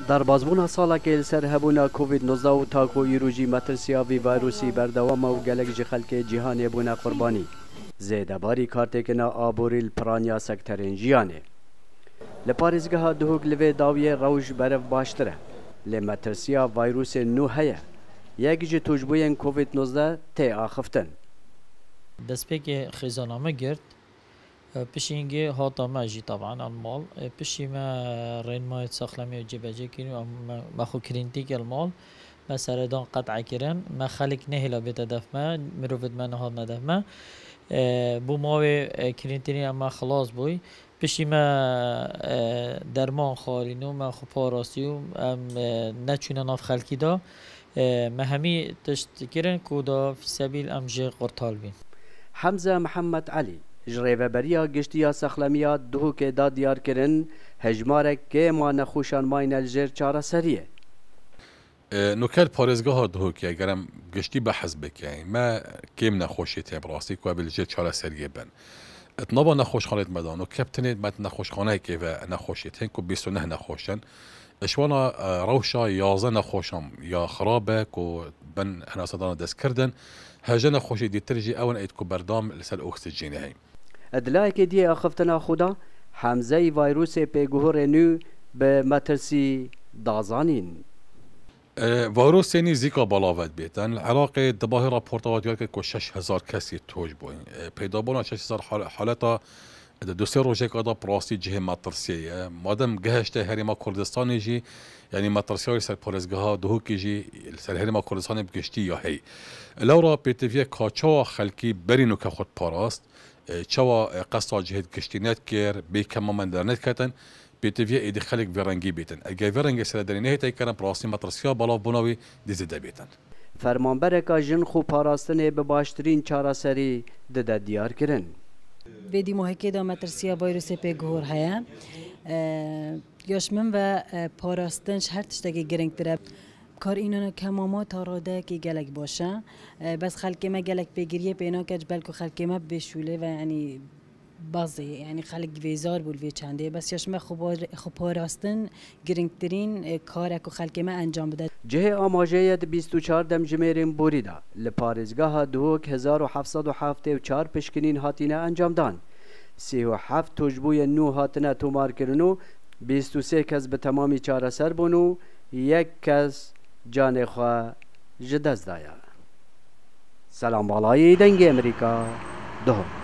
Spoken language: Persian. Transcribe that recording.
در بازبونا سالا که سر هبونا کووید 19 و تاکو ایروجی مترسیا وی ویروسی بردوام و گلک جی خلک جهانی بونا قربانی زیده باری کارتکنا آبوریل پرانیا سکترین جیانه لپاریزگاه ها دهوگ لوی داویه روش برف باشتره لمترسیا ویروس نو هیه یک جی توجبوین کووید 19 تی آخفتن دست پیک خیزانامه گرد پشینگه هاتا ماجی طبعا المال پشی ما رین مایت ساخلمی و جبجه کنیم ما خو کرینتیک المال ما سردان قطع کرن ما خلق نهلا بیت دفما مروفد ما نهاد ندفما بو ماوی کرینتینی اما خلاص بوی پشی ما درمان خارینو ما خو پاراستیو نچونه ناف خلقی دا ما همی تشتکرن کودا فی سبیل امجه قرطال بین حمزه محمد علی جریوه بریا گشتیا سخلمیا دهو که دا دیار کرن هجمارک که ما نخوشان ماین الجر چاره سریه نوکر پارێزگاها دهۆکیە گەرم گشتی بە حەز بکەین ما کێم نەخۆشی تێ بڕاستی کو بلژێ چارەسەریە بن اتنابا نەخۆشخانێت مەدان و کەپتنێت مەت نەخۆشخانەیەکێوە نەخۆشیێتین کو 29 نەخۆشن اشوانا روشا 11 نەخۆشم یا خراپە کو بن هەناسەدانە دەستکردن هەژە نەخۆشی دیترژی ئەوەن ئەیت کو بەردام لەسەر ئۆکسیجینە هەین ادلایك دي اخفتنا خدا حمزه ویروس پیگوهر نو به مترسی دازانین ویروسینی زیکا بلاوت بیتن عراق دباه راپورتات یاد که 6000 کسی توج بوین پیدا بونا 6000 حالتا دو سه روزه که دا پراستی جه مترسیه مادم گهشته هریما کردستانی جی یعنی مترسیای سر پارزگاه دهو کی جی سر هریما کردستان بگشتی یا هی لورا پیتویه کاچا خلکی برینو که خود پاراست چوا قصد جهت گشتی نت کر بی کما من در نت کتن بیتویه ایدی خلق ورنگی بیتن اگه ورنگی سر در نهی تای کردن پراستی مترسیا بالا بناوی دیزده بیتن فرمانبرکا جن خو پاراستنه به باشترین چاره سری دده دیار کرن ویدی محکه دا مترسیا ویروس پیگوهر هیا یاش من و پاراستنش هر تشتگی گرنگ تره کار اینو کماما تاراده که گلک باشه بس خلک ما گلک بگیریه پینا کج بلکه خلک ما بشوله و یعنی بازی یعنی خلک ویزار بول وی چنده بس یاش ما خوب پاراستن گرنگترین کار که خلک ما انجام بده جه آماجه 24 دم جمیرین بوریدا لپارزگاه دوک 1774 پشکنین هاتینه انجام دان 37 توجبوی نو هاتنه تومار کرنو 23 کس به تمامی چاره سر بونو یک کس جان خواه جدز دایا سلام بالای دنگ امریکا دهو